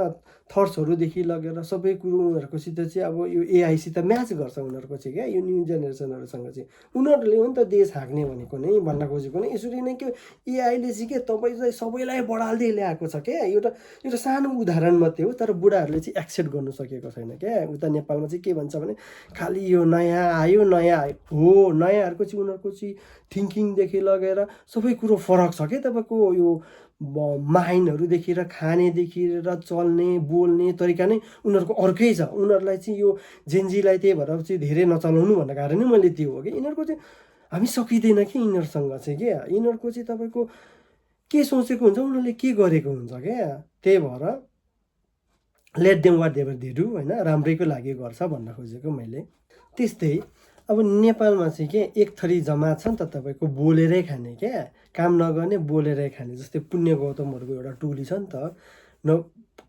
थट्सहरूदेखि लगेर सबै कुरो उनीहरूकोसित चाहिँ अब यो एआईसित म्याच गर्छ उनीहरूको चाहिँ क्या यो न्यू जेनेरेसनहरूसँग चाहिँ उनीहरूले हो नि त देश हाँक्ने भनेको नै भन्न खोजेको नै यसरी नै के एआईले चाहिँ के तपाईँलाई सबैलाई बढाल्दै ल्याएको छ क्या एउटा सानो उदाहरण मात्रै हो तर बुढाहरूले चाहिँ एक्सेप्ट गर्नु सकेको छैन क्या उता नेपालमा चाहिँ के भन्छ भने खालि यो नयाँ आयो हो नयाँहरूको चाहिँ उनीहरूको चाहिँ थिङ्किङदेखि लगेर सबै कुरो फरक छ क्या तपाईँको यो माइन्डहरूदेखि र खानेदेखि र चल्ने बोल्ने तरिका नै उनीहरूको अर्कै छ उनीहरूलाई चाहिँ यो जेन्जीलाई त्यही भएर चाहिँ धेरै नचलाउनु भन्ने कारण नै मैले त्यो हो कि यिनीहरूको चाहिँ हामी सकिँदैन कि यिनीहरूसँग चाहिँ क्या यिनीहरूको चाहिँ तपाईँको के सोचेको हुन्छ उनीहरूले के गरेको हुन्छ क्या त्यही भएर let them whatever they do होइन राम्रैको लागि गर्छ भन्न खोजेको मैले त्यस्तै अब नेपालमा चाहिँ के एक थरी जमात छ नि त तपाईँको बोलेरै खाने क्या काम नगर्ने बोलेरै खाने जस्तै पुण्य गौतमहरूको एउटा टोली छ नि त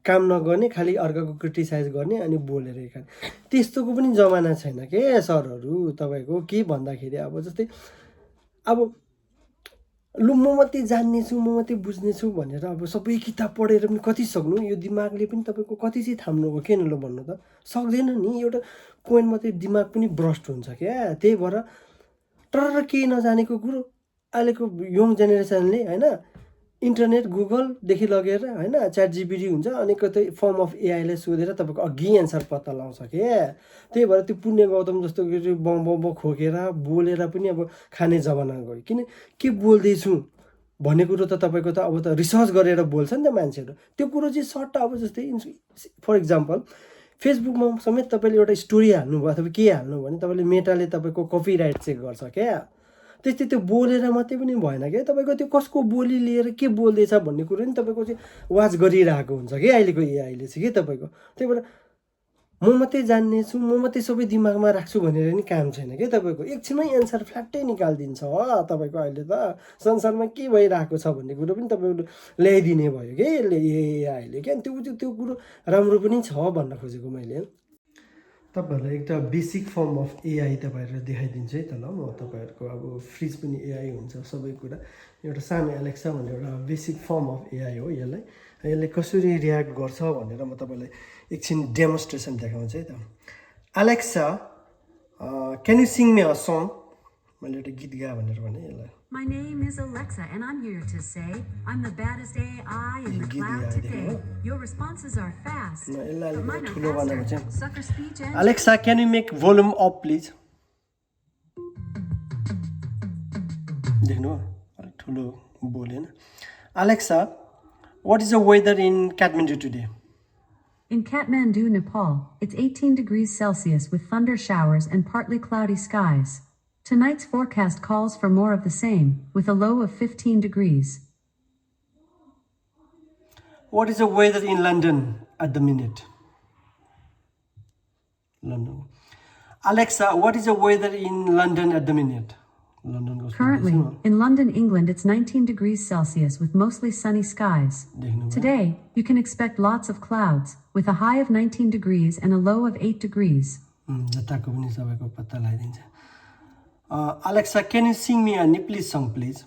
काम नगर्ने खालि अर्काको क्रिटिसाइज गर्ने अनि बोलेरै खाने त्यस्तोको पनि जमाना छैन के सरहरू तपाईँको के भन्दाखेरि अब जस्तै अब लु म मात्रै जान्नेछु म मात्रै बुझ्नेछु भनेर अब सबै किताब पढेर पनि कति सक्नु यो दिमागले पनि तपाईँको कति चाहिँ थाम्नु हो किन ल भन्नु त सक्दैन नि एउटा पोइन्ट मात्रै दिमाग पनि ब्रस्ट हुन्छ क्या त्यही भएर तर केही नजानेको कुरो अहिलेको यङ जेनेरेसनले होइन इन्टरनेट गुगलदेखि लगेर होइन च्याट जिपिटी हुन्छ अनि कतै फर्म अफ एआईलाई सोधेर तपाईँको अघि एन्सर पत्ता लगाउँछ क्या त्यही भएर त्यो पुण्य गौतम जस्तो बम खोकेर बोलेर पनि अब खाने जमाना गयो किन के बोल्दैछु भन्ने कुरो त तपाईँको त अब त रिसर्च गरेर बोल्छ नि त मान्छेहरू त्यो कुरो चाहिँ सर्ट अब जस्तै फर इक्जाम्पल फेसबुकमा समेत तपाईँले एउटा स्टोरी हाल्नुभयो अथवा के हाल्नु भने तपाईँले मेटाले तपाईँको कपिराइट चेक गर्छ क्या त्यस्तै त्यो बोलेर मात्रै पनि भएन क्या तपाईँको त्यो कसको बोली लिएर के बोल्दैछ भन्ने कुरो नि तपाईँको चाहिँ वाच गरिरहेको हुन्छ कि अहिलेको एआईले चाहिँ के तपाईँको त्यही भएर म मात्रै जान्नेछु म मात्रै सबै दिमागमा राख्छु भनेर नि काम छैन क्या तपाईँको एकछिनमै एन्सर फ्ल्याट्टै निकालिदिन्छ तपाईँको अहिले त संसारमा के भइरहेको छ भन्ने कुरो पनि तपाईँले ल्याइदिने भयो कि यसले एआईले क्या त्यो कुरो राम्रो पनि छ भन्न खोजेको मैले तपाईँहरूलाई एउटा बेसिक फर्म अफ एआई तपाईँहरूलाई देखाइदिन्छु है त ल म तपाईँहरूको अब फ्रिज पनि एआई हुन्छ सबै कुरा एउटा सानो एलेक्सा भन्ने एउटा बेसिक फर्म अफ एआई हो यसले कसरी रियाक्ट गर्छ भनेर म तपाईँलाई एकछिन डेमोन्स्ट्रेसन देखाउँछु है त Alexa can you sing me a song मैले एउटा गीत गा भनेर भने यसलाई My name is Alexa, and I'm here to say I'm the baddest AI in the cloud today. Your responses are fast, but mine are faster. Sucker speech engine. Alexa, can you make volume up, please? देख्नु अलिक ठुलो बोलेन Alexa, what is the weather in Kathmandu today? In Kathmandu, Nepal, it's 18 degrees Celsius with thunder showers and partly cloudy skies. Tonight's forecast calls for more of the same, with a low of 15 degrees. What is the weather in London at the minute? London. Alexa, what is the weather in London at the minute? London goes Currently, in London, England, it's 19 degrees Celsius with mostly sunny skies. Today, you can expect lots of clouds, with a high of 19 degrees and a low of 8 degrees. जताको पनि सबैको पत्ता लगाइदिन्छ Alexa, can you sing me a Nepali song, please?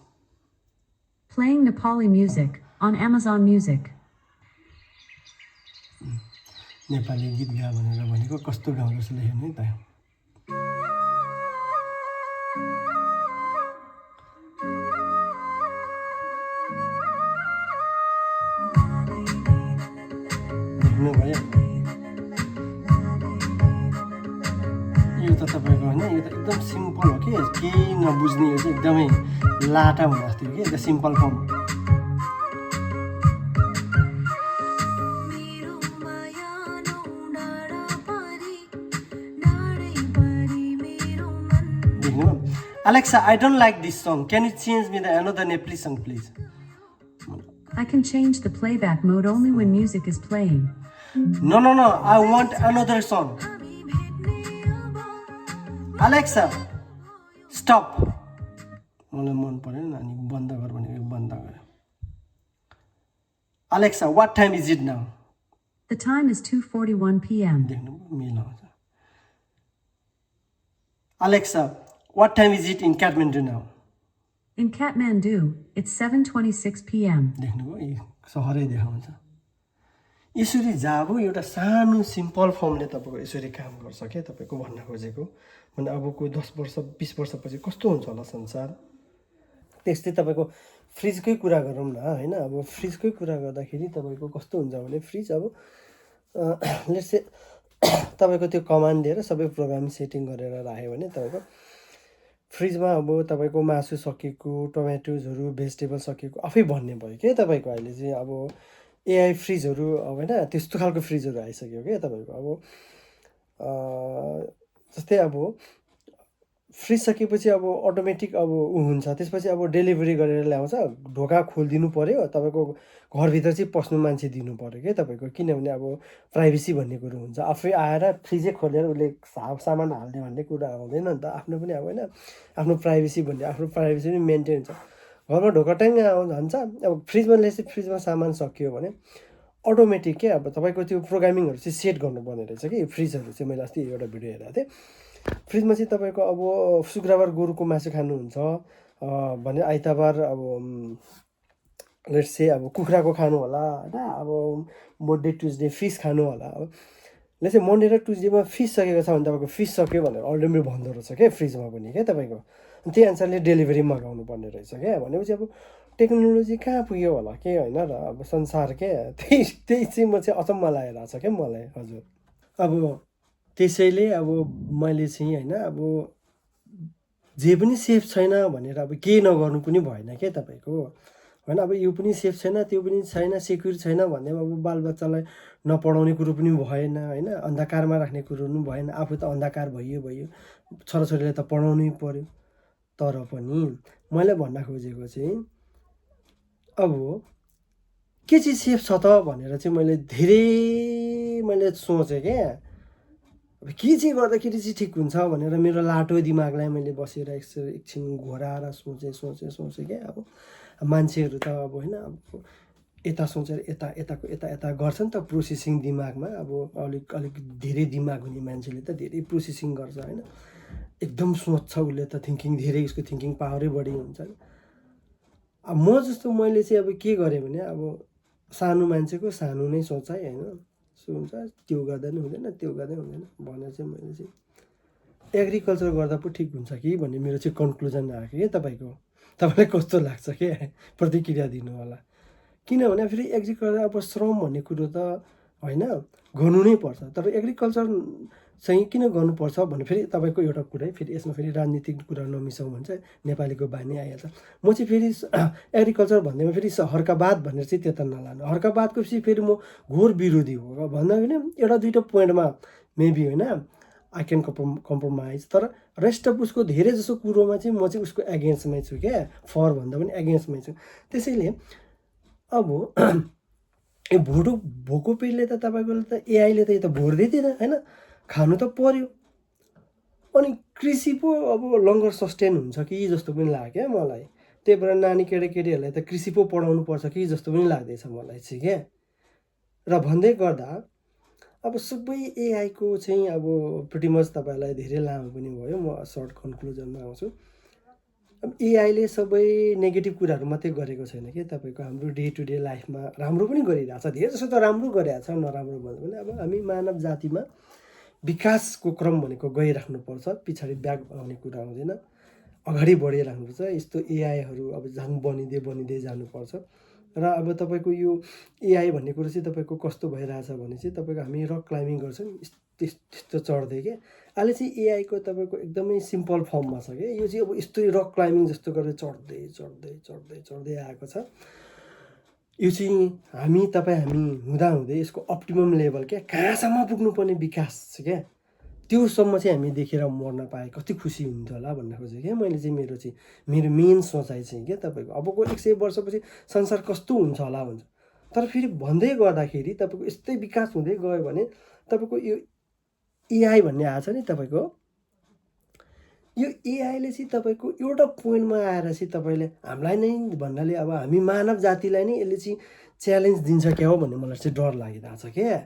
Playing Nepali music on Amazon Music. Nepali गीत गा भनेर भनेको कस्तो गाउँछ जस्तो लेख्यो नि त देख्नु भयो यो त तपाईको हैन यो त एकदम सिम्पल हो के केही नबुझ्ने यो चाहिँ एकदमै लाटा हुन जस्तो हो के the simple form Alexa, I don't like this song. Can you change me another Nepali song, please? I can change the playback mode only when music is playing. No. I want another song. Alexa, stop. मलाई मन परेन अनि बन्द गर भनेको बन्द गर Alexa, what time is it now? The time is 2:41 p.m. देख्नु मिलाउँछ Alexa, what time is it in Kathmandu now? In Kathmandu, it's 7:26 p.m. देख्नुभयो यी सहरै देखाउँछ यसरी जाबो एउटा सानो सिम्पल फर्मले तपाईको यसरी काम गर्छ के तपाईको भन्न खोजेको भने अबको 10 वर्ष 20 वर्षपछि कस्तो हुन्छ होला संसार त्यस्तै तपाईको फ्रिजकै कुरा गरौँ न हैन अब फ्रिजकै कुरा गर्दाखेरि तपाईको कस्तो हुन्छ भने फ्रिज अब लेट्स से तपाईको त्यो कमान्ड दिएर सबै प्रोग्राम सेटिङ गरेर राख्यो भने तपाईको फ्रिजमा अब तपाईको मासु सकिएको टमेटोजहरु भेजिटेबल सकिएको आफै भन्ने भयो के तपाईको अहिले चाहिँ अब एआई फ्रिजहरु अब हैन त्यस्तो खालको फ्रिजहरु आइसक्यो के तपाईको अब जस्तै अब फ्रिज सकेपछि अब अटोमेटिक अब हुन्छ त्यसपछि अब डेलिभरी गरेर ल्याउँछ ढोका खोल्दिनु पर्यो तपाईको घर भित्र चाहिँ पस्नु मान्छे दिनु पर्यो के तपाईको किनभने अब प्राइभेसी भन्ने कुरा हुन्छ आफै आएर फ्रिजै खोलेर उले सामान हाल्ने भन्ने कुरा आउँदैन नि त आफ्नो पनि अब हैन आफ्नो प्राइभेसी भन्ने आफ्नो प्राइभेसी पनि मेन्टेन हुन्छ घरमा ढोका ट्याङ्ग हुन्छ अब फ्रिजमा लेसे फ्रिजमा सामान सकियो भने अटोमेटिक के अब तपाईको त्यो प्रोग्रामिङहरु चाहिँ सेट गर्नुपर्ने रहेछ कि फ्रिजहरु चाहिँ मैले अस्ति एउटा भिडियो हेरेको थिएँ फ्रिजमा चाहिँ तपाईको अब शुक्रबार गोरुको मासु खानुहुन्छ भने आइतबार अब लेट्स से अब कुखुराको खानु होला हैन अब मन्डे ट्युजडे फिश खानु होला अब लेट्स से मन्डे र ट्युजडेमा फिश सकेको छ भने तपाईको फिश सक्यो भनेर अलरेडी भन्दो रहेछ के फ्रिजमा पनि के तपाईको त्यही अनुसारले डेलिभरी मगाउनु पर्ने रहेछ के भनेपछि अब टेक्नोलोजी कहाँ पुग्यो होला के हैन र अब संसार के त्यही चाहिँ म चाहिँ अचम्म लागेको छ के मलाई हजुर अब त्यसैले अब मैले चाहिँ हैन अब जे पनि सेफ छैन भनेर अब के नगर्नु पनि भएन के तपाईको हैन अब यो पनि सेफ छैन त्यो पनि छैन सेक्युर छैन भन्ने अब बालबच्चालाई नपढाउने कुरो पनि भएन हैन अन्धकारमा राख्ने कुरो पनि भएन आफू त अन्धकार भयो छोराछोरीले त पढाउनै पर्यो तर पनि मैले भन्न खोजेको चाहिँ अब के चाहिँ सेफ छ त भनेर चाहिँ मैले सोचे के अब के चाहिँ गर्दाखेरि चाहिँ ठिक हुन्छ भनेर मेरो लाटो दिमागलाई मैले बसेर एकछिन घोराएर सोचे के अब मान्छेहरु त अब हैन अब यता सोचेर यता गर्छ नि त प्रोसेसिङ दिमागमा अब अलिक धेरै दिमाग हुने मान्छेले त धेरै प्रोसेसिङ गर्छ हैन एकदम सोच्छ उले त थिंकिङ धेरै उसको थिंकिङ पावरै बढी हुन्छ अब म जस्तो मैले चाहिँ अब के गरे भने अब सानो मान्छेको सानो नै सोचाइ हैन हुन्छ त्यो गर्दा नि हुँदैन त्यो गर्दै हुँदैन भने चाहिँ मैले चाहिँ एग्रिकल्चर गर्दा पो ठीक हुन्छ कि भन्ने मेरो चाहिँ कन्क्लुजन आयो के तपाईलाई कस्तो लाग्छ के प्रतिक्रिया दिनु होला किनभने फेरि एग्रिकल्चर अब श्रम भन्ने कुरो त हैन गर्नु नै पर्छ तर एग्रिकल्चर चाहिँ किन गर्नुपर्छ भने फेरि तपाईको एउटा कुरा फेरि यसमा फेरि राजनीतिक कुरा नमिसाउ भन्छ नेपालीको बानी आइहाल्छ म चाहिँ फेरि एग्रिकल्चर भन्दैमा फेरि हर्कावाद भनेर चाहिँ त्यता नलानु हर्कावादको फेरि म घोर विरोधी हो भन्दा पनि एउटा दुईटा पोइन्टमा मेबी हैन आई क्यान कम्प्रोमाइज, तर रेस्ट अफ उसको धेरै जसो कुरोमा चाहिँ म चाहिँ उसको एगेन्स्टमै छु क्या, फर भन्दा पनि एगेन्स्टमै छु। त्यसैले अब यो भोको पेटले त तपाईँकोले त एआईले त यो त भोर्दै दिएन होइन, खानु त पर्यो। अनि कृषि पो अब लङ्गर सस्टेन हुन्छ कि जस्तो पनि लाग्यो क्या मलाई। त्यही भएर नानी केटाकेटीहरूलाई त कृषि पो पढाउनु पर्छ कि जस्तो पनि लाग्दैछ मलाई चाहिँ क्या। र भन्दै गर्दा अब सबै एआईको चाहिँ अब प्रिटी मच तपाईँहरूलाई धेरै लामो पनि भयो, म सर्ट कन्क्लुजनमा आउँछु। अब एआईले सबै नेगेटिभ कुराहरू मात्रै गरेको छैन कि, तपाईँको हाम्रो डे टु डे लाइफमा राम्रो पनि गरिरहेछ, धेरै जसो त राम्रो गरिरहेछ, नराम्रो भन्दा पनि अब हामी मानव जातिमा विकासको क्रम भनेको गइराख्नुपर्छ, पछाडि ब्याक आउने कुरा हुँदैन, अगाडि बढिराख्नुपर्छ। यस्तो एआईहरू अब झन् बनिँदै जानुपर्छ। र अब तपाईँको यो एआई भन्ने कुरो चाहिँ तपाईँको कस्तो भइरहेछ भने चाहिँ तपाईँको हामी रक क्लाइम्बिङ गर्छौँ त्यस्तो चढ्दै क्या, अहिले चाहिँ एआईको तपाईँको एकदमै सिम्पल फर्ममा छ क्या। यो चाहिँ अब यस्तै रक क्लाइम्बिङ जस्तो गरेर चढ्दै आएको छ। यो चाहिँ हामी हुँदाहुँदै यसको अप्टिमम लेभल क्या, कहाँसम्म पुग्नुपर्ने विकास छ क्या, त्योसम्म चाहिँ हामी देखेर मर्न पाए कति खुसी हुन्थ्यो होला भन्न खोजेँ क्या मैले चाहिँ। मेरो मेन सोचाइ चाहिँ क्या तपाईँको अबको 100 वर्षपछि संसार कस्तो हुन्छ होला हुन्छ। तर फेरि भन्दै गर्दाखेरि तपाईँको यस्तै विकास हुँदै गयो भने तपाईँको यो एआई भन्ने आएको छ नि तपाईँको, यो एआईले चाहिँ तपाईँको एउटा पोइन्टमा आएर चाहिँ तपाईँले हामीलाई नै भन्नाले अब हामी मानव जातिलाई नै यसले चाहिँ च्यालेन्ज दिन्छ क्या हो भन्ने मलाई चाहिँ डर लागिरहेको छ क्या।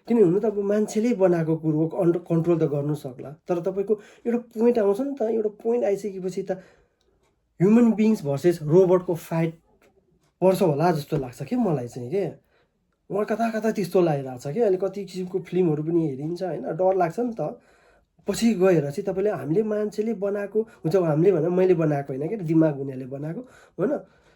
किन हुनु त अब मान्छेले बनाएको कुरो कन्ट्रोल त गर्नु सक्ला, तर तपाईँको एउटा पोइन्ट आउँछ नि त, एउटा पोइन्ट आइसकेपछि त ह्युमन बिङ्स भर्सेस रोबोटको फाइट पर्छ होला जस्तो लाग्छ क्या मलाई चाहिँ के। मलाई कता त्यस्तो लागिरहेको छ क्या। अहिले कति किसिमको फिल्महरू पनि हेरिन्छ होइन, डर लाग्छ नि त। पछि गएर चाहिँ तपाईँले हामीले मान्छेले बनाएको हुन्छ, हामीले भनेर मैले बनाएको होइन क्या, दिमाग हुनेले बनाएको होइन,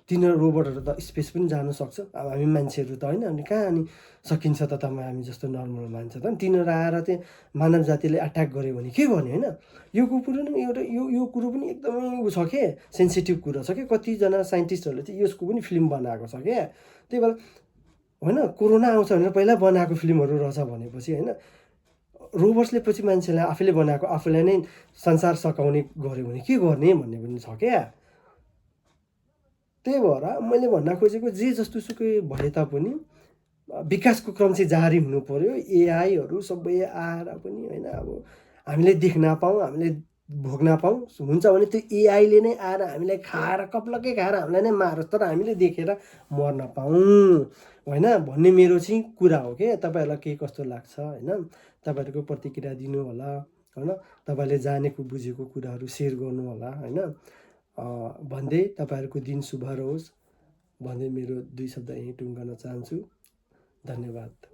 तिनीहरू रोबोटहरू त स्पेस पनि जानु सक्छ। अब हामी मान्छेहरू त होइन, अनि कहाँ अनि सकिन्छ त हामी जस्तो नर्मल मान्छे त। तिनीहरू आएर चाहिँ मानव जातिले अट्याक गर्यो भने के गर्ने होइन। यो कुरो नि एउटा यो कुरो पनि एकदमै उ छ के, सेन्सिटिभ कुरो छ कि। कतिजना साइन्टिस्टहरूले चाहिँ यसको पनि फिल्म बनाएको छ क्या। त्यही भएर होइन, कोरोना आउँछ भनेर पहिला बनाएको फिल्महरू रहेछ भनेपछि होइन, रोबोट्सले पछि मान्छेलाई आफैले बनाएको आफूलाई नै संसार सकाउने गऱ्यो भने के गर्ने भन्ने पनि छ क्या। त्यही भएर मैले भन्न खोजेको जे जस्तो सुकै भए तापनि विकासको क्रम चाहिँ जारी हुनु पर्यो। एआईहरू सबै आएर पनि होइन अब हामीले देख्न पाऊँ, हामीले भोग्न पाऊँ, हुन्छ भने त्यो एआईले नै आएर हामीलाई खाएर कप्लक्कै खाएर हामीलाई नै मारोस्, तर हामीले देखेर मर्न पाऊँ होइन भन्ने मेरो चाहिँ कुरा हो क्या। तपाईँहरूलाई के कस्तो लाग्छ होइन, तपाईँहरूको प्रतिक्रिया दिनु होला होइन, तपाईँले जानेको बुझेको कुराहरू सेयर गर्नु होला होइन भन्दै तपाईँहरूको दिन शुभ रहोस् भन्दै मेरो 2 शब्द यहीँ टुङ्गाउन चाहन्छु। धन्यवाद।